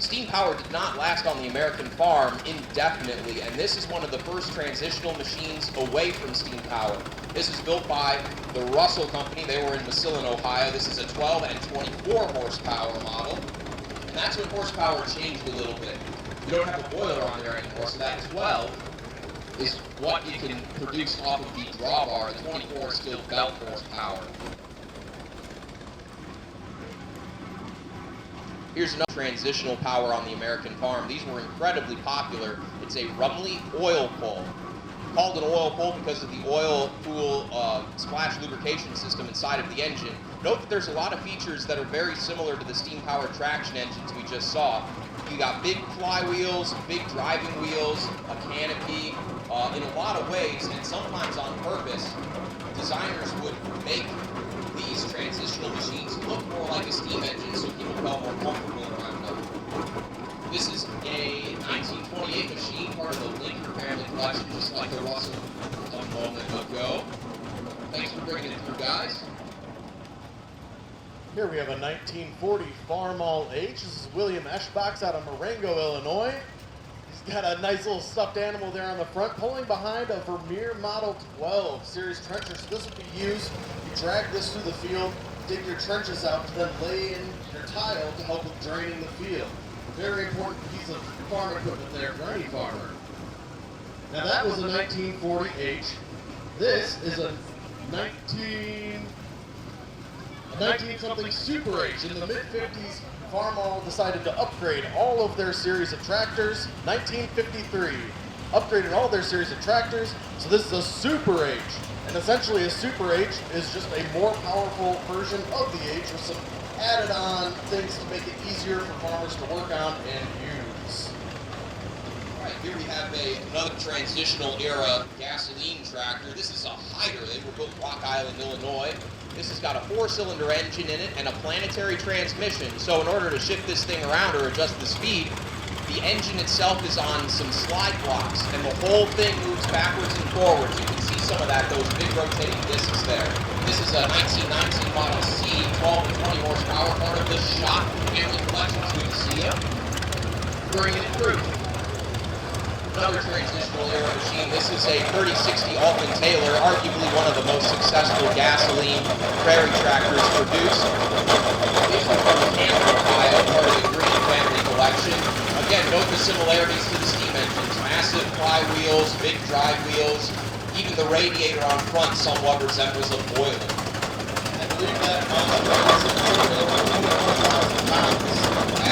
Steam power did not last on the American farm indefinitely, and this is one of the first transitional machines away from steam power. This is built by the Russell Company. They were in Massillon, Ohio. This is a 12 and 24 horsepower model, and that's when horsepower changed a little bit. You don't have a boiler on there anymore, so that 12 is what you can produce off of the drawbar. The 24 is still belt horsepower. Here's another transitional power on the American farm. These were incredibly popular. It's a Rumley oil pull. Called an oil pull because of the oil pool splash lubrication system inside of the engine. Note that there's a lot of features that are very similar to the steam-powered traction engines we just saw. You got big flywheels, big driving wheels, a canopy. In a lot of ways, and sometimes on purpose, designers would make these transitional machines look more like a steam engine so people felt more comfortable around them. This is a 1928 machine, part of the Linker family collection, just like the Russell a moment ago. Thanks for bringing it through, guys. Here we have a 1940 Farmall H. This is William Eschbach's out of Marengo, Illinois. He's got a nice little stuffed animal there on the front, pulling behind a Vermeer Model 12 series trencher. So this would be used, you drag this through the field, dig your trenches out, to then lay in your tile to help with draining the field. Very important piece of farm equipment there for any farmer. Now that was a 1940 H. This is a 19-something Super H. In the mid-50s, Farmall decided to upgrade all of their series of tractors. 1953, upgraded all their series of tractors, so this is a Super H. And essentially a Super H is just a more powerful version of the H with some added on things to make it easier for farmers to work on and use. All right, here we have another transitional era gasoline tractor. This is a Hyder. They were built in Rock Island, Illinois. This has got a 4-cylinder engine in it and a planetary transmission. So in order to shift this thing around or adjust the speed, the engine itself is on some slide blocks and the whole thing moves backwards and forwards. You can see some of that, those big rotating discs there. This is a 1919 Model C, 12 and 20 horsepower, part of the Schott family collection, so you can see it. Bringing it through. Another transitional era machine. This is a 3060 Altman Taylor, arguably one of the most successful gasoline prairie tractors produced. These are from Canton, Ohio, part of the Green family collection. Again, note the similarities to the steam engines. Massive flywheels, big drive wheels. Even the radiator on front somewhat resembles a boiler. I believe that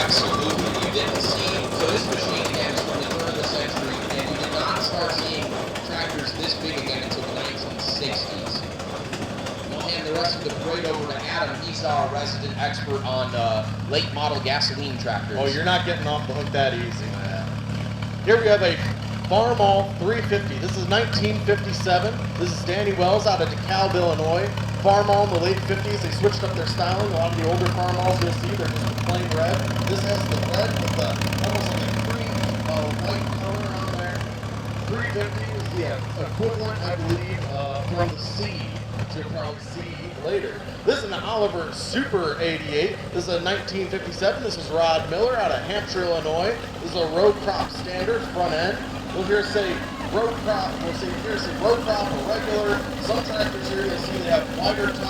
Absolutely. You didn't see, so this machine again is from the turn of the century, and you did not start seeing tractors this big again until the 1960s. We'll hand the rest of the parade over to Adam. He's our resident expert on late model gasoline tractors. Oh, you're not getting off the hook that easy, man. Here we have a Farmall 350. This is 1957. This is Danny Wells out of DeKalb, Illinois. Farmall in the late 50s, they switched up their styling. A lot of the older Farmalls you'll see, they're just plain red. This has the red with the almost like a cream white color on there. 350 is the equivalent, I believe, from the C, which you'll probably see later. This is an Oliver Super 88. This is a 1957. This is Rod Miller out of Hampshire, Illinois. This is a row crop standard front end. We'll hear say row crop, we'll say here say row crop or regular. Some tractors here you'll see they have wider tires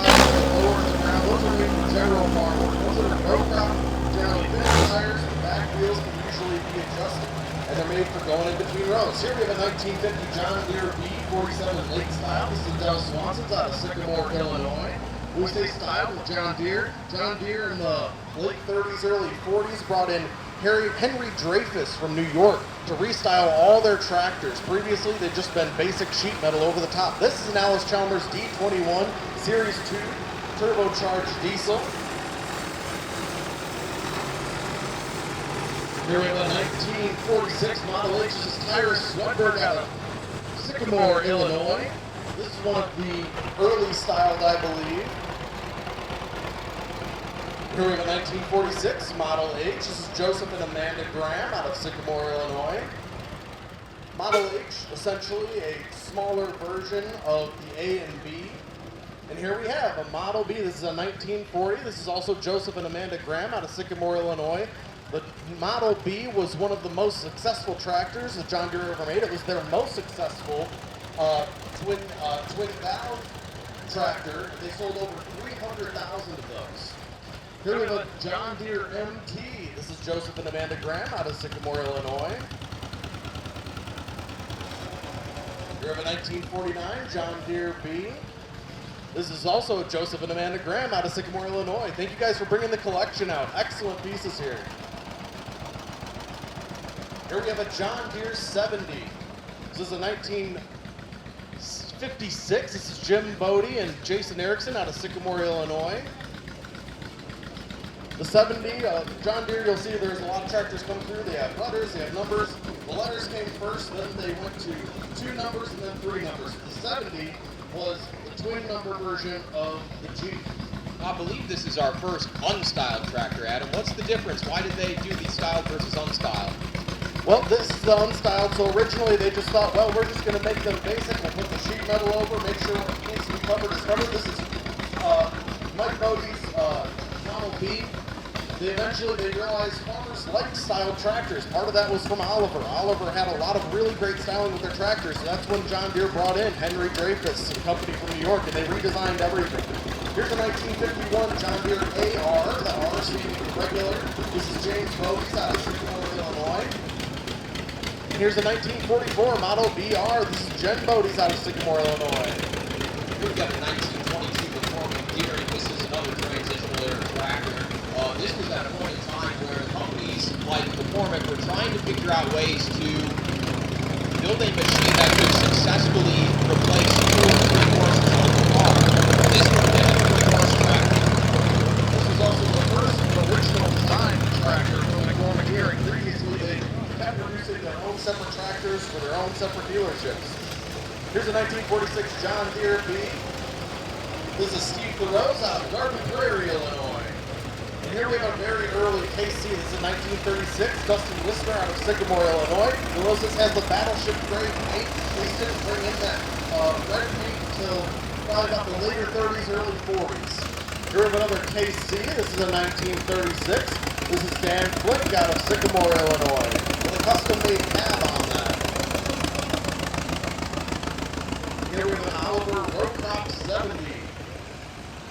lower to the ground. Those are made for general farmers. Those are row crop, generally thin tires. The back wheels can usually be adjusted, and they're made for going in between rows. Here we have a 1950 John Deere B47 late style. This is Dow Swanson's out of Sycamore, Illinois. We say style with John Deere. John Deere in the late 30s, early 40s brought in Henry Dreyfuss from New York to restyle all their tractors. Previously, they'd just been basic sheet metal over the top. This is an Alice Chalmers D21 Series 2 turbocharged diesel. Here we have a 1946 Model H. This is Tyrus Swedberg out of Sycamore, Illinois. This is one of the early styled, I believe. Here we have a 1946 Model H. This is Joseph and Amanda Graham out of Sycamore, Illinois. Model H, essentially a smaller version of the A and B. And here we have a Model B. This is a 1940. This is also Joseph and Amanda Graham out of Sycamore, Illinois. The Model B was one of the most successful tractors that John Deere ever made. It was their most successful twin valve tractor. They sold over 300,000 of those. Here we have a John Deere MT. This is Joseph and Amanda Graham out of Sycamore, Illinois. Here we have a 1949 John Deere B. This is also Joseph and Amanda Graham out of Sycamore, Illinois. Thank you guys for bringing the collection out. Excellent pieces here. Here we have a John Deere 70. This is a 1956. This is Jim Bodie and Jason Erickson out of Sycamore, Illinois. The 70, John Deere, you'll see there's a lot of tractors come through. They have letters, they have numbers. The letters came first, then they went to 2 numbers and then 3 numbers. The 70 was the twin number version of the Jeep. I believe this is our first unstyled tractor, Adam. What's the difference? Why did they do the styled versus unstyled? Well, this is the unstyled, so originally they just thought, well, we're just going to make them basic. We'll put the sheet metal over, make sure what needs to be covered is covered. This is Mike Bodie's Model B. They realized farmers liked styled tractors. Part of that was from Oliver. Oliver had a lot of really great styling with their tractors, so that's when John Deere brought in Henry Dreyfuss, a company from New York, and they redesigned everything. Here's a 1951 John Deere AR, the R standing for regular. This is James Bodie out of Sycamore, Illinois. Here's a 1944 Model BR. This is Jen Bodie's out of Sycamore, Illinois. We've got a 1922 Performing Deere. This is another transitional era tractor. This was at a point in time where companies like Performant were trying to figure out ways to build a machine that could successfully replace 2 or 3 horses on the farm. This would have been a 3-horse tractor. This was also the first original design tractor from McCormick Deere. Previously, they kept producing their own separate tractors for their own separate dealerships. Here's a 1946 John Deere B. This is Steve Thoreau's out of Garden Prairie, Illinois. And here we have a very early KC. This is a 1936 Dustin Lister out of Sycamore, Illinois. You'll notice this has the battleship gray paint. They didn't bring in that red paint until probably about the later 30s, early 40s. Here we have another KC. This is a 1936. This is Dan Flick out of Sycamore, Illinois, with a custom-made cab on that. Here we have an Oliver Row Crop 70.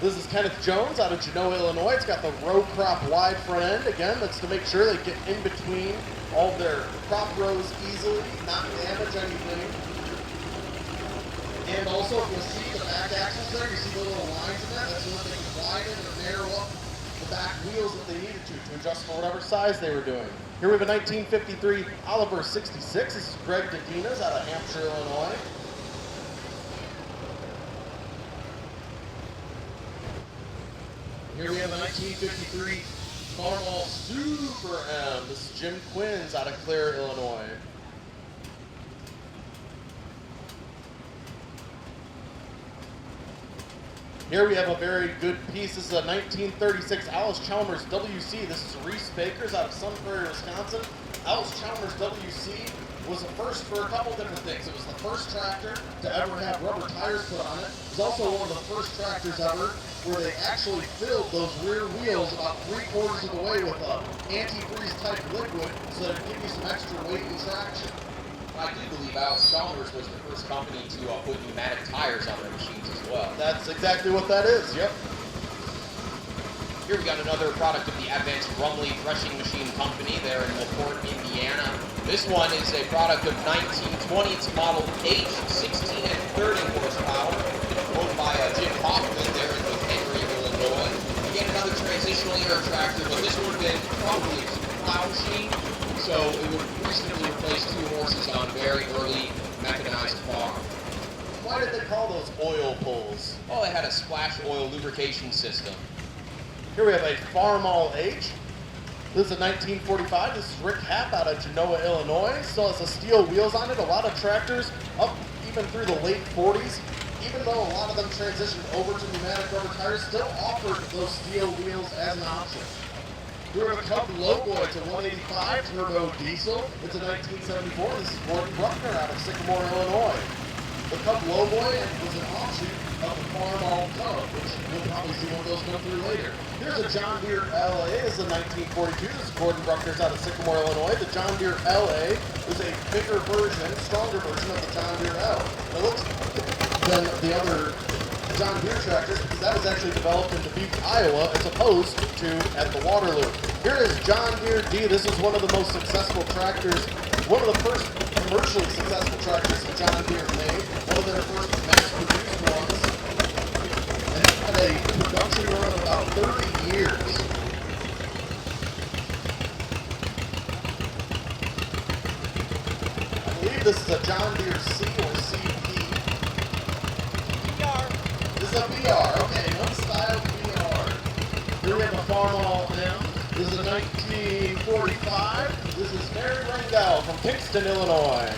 This is Kenneth Jones out of Genoa, Illinois. It's got the row crop wide front end. Again, that's to make sure they get in between all their crop rows easily, not damage anything. And also, if you see the back axles there, you see the little lines in there. That's so that they can widen and narrow up the back wheels that they needed to adjust for whatever size they were doing. Here we have a 1953 Oliver 66. This is Greg Dedina's out of Hampshire, Illinois. Here we have a 1953 Farmall Super M. This is Jim Quinn's out of Clare, Illinois. Here we have a very good piece. This is a 1936 Alice Chalmers WC. This is Reese Baker's out of Sun Prairie, Wisconsin. Alice Chalmers WC was a first for a couple different things. It was the first tractor to ever have rubber tires put on it. It was also one of the first tractors ever where they actually filled those rear wheels about 3/4 of the way with antifreeze type liquid so that it would give you some extra weight and traction. I do believe Alice Chalmers was the first company to put pneumatic tires on their machines as well. That's exactly what that is, yep. Here we got another product of the Advanced Rumley Threshing Machine Company there in LaPorte, Indiana. This one is a product of 1920. It's Model H, 16 and 30 horsepower. Owned by Jim Hoffman there in Henry, Illinois. Again, another transitional era tractor, but this would have been probably a plow machine, so it would recently replace 2 horses on very early mechanized farm. Why did they call those oil pulls? Oh, they had a splash oil lubrication system. Here we have a Farmall H. This is a 1945. This is Rick Happ out of Genoa, Illinois. Still has the steel wheels on it. A lot of tractors up even through the late 40s, even though a lot of them transitioned over to pneumatic rubber tires, still offered those steel wheels as an option. We have a Cub Lowboy. It's a 185 turbo diesel. It's a 1974. This is Gordon Bruckner out of Sycamore, Illinois. The Cub Lowboy was an offshoot of the Farmall Cub, which you'll probably see one of those come through later. Here's a John Deere LA. This is a 1942. This is Gordon Bruckner's out of Sycamore, Illinois. The John Deere LA is a bigger version, stronger version of the John Deere L. It looks than the other John Deere tractors because that was actually developed in Dubuque, Iowa, as opposed to at the Waterloo. Here is John Deere D. This is one of the most successful tractors, one of the first commercially successful tractors that John Deere made, one of their first mass-produced ones, and it had a production run of about 30 years. I believe this is a John Deere C or CP. This is a VR, okay, one-style VR. Here we have a Farmall M. This is a 1945. This is Mary Rangel from Kingston, Illinois.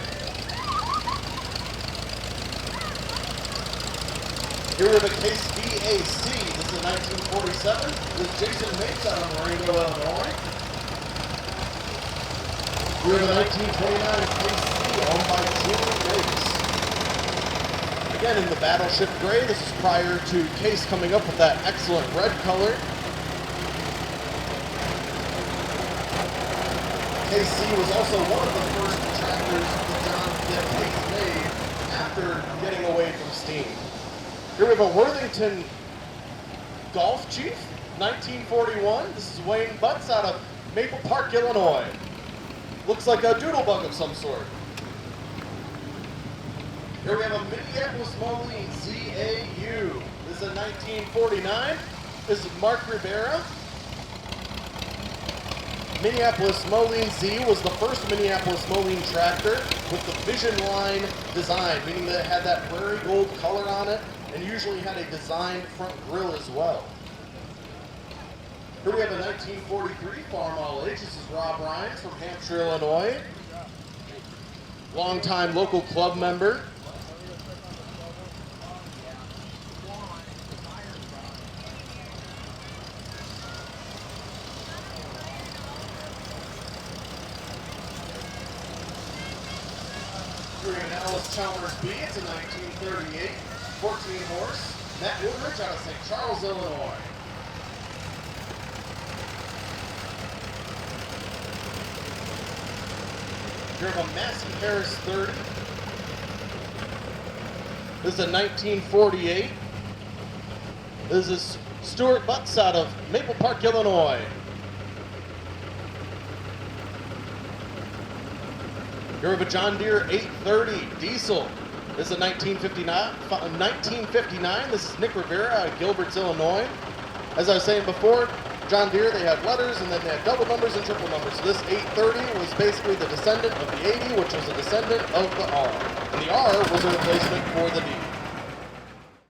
Here we have a Case VAC. This is a 1947. This is Jason Mates out of Marengo, Illinois. We have a 1929 Case C owned by Julie Mates. Again, in the Battleship Gray, this is prior to Case coming up with that excellent red color. KC was also one of the first tractors that Case made after getting away from steam. Here we have a Worthington Golf Chief, 1941. This is Wayne Butts out of Maple Park, Illinois. Looks like a doodlebug of some sort. Here we have a Minneapolis Moline ZAU. This is a 1949. This is Mark Rivera. Minneapolis Moline Z was the first Minneapolis Moline tractor with the Vision Line design, meaning that it had that prairie gold color on it and usually had a designed front grille as well. Here we have a 1943 Farmall H. This is Rob Rhines from Hampshire, Illinois. Longtime local club member. Alice Chalmers B. It's a 1938 14 horse. Matt Woodridge out of St. Charles, Illinois. Here we have a Massey Harris 30. This is a 1948. This is Stuart Butts out of Maple Park, Illinois. Here we have a John Deere 830 diesel. This is a 1959. This is Nick Rivera out of Gilberts, Illinois. As I was saying before, John Deere, they had letters and then they had double numbers and triple numbers. So this 830 was basically the descendant of the 80, which was a descendant of the R. And the R was a replacement for the D.